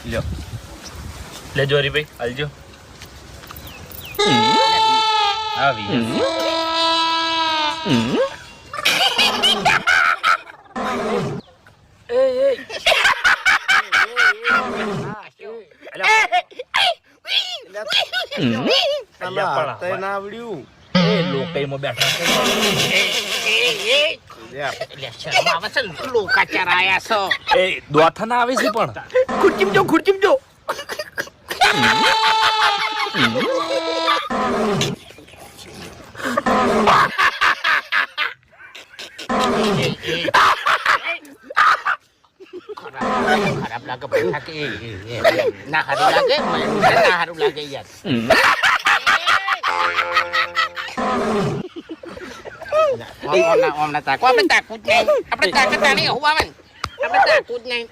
લ્યો લેજો હરીભાઈ હાલજો આવી લોકઈમાં બેઠા એ દોથા ના આવે છે પણ ખુરચીમ જો ખરાબ લાગે બેઠા કે ના હારું લાગે ના હારું લાગે યાર ઓમના તાકો આપણે તાકું જ નહીં આપણે તાકાત નહીં હું આવે આપણે તાકું જ નહીં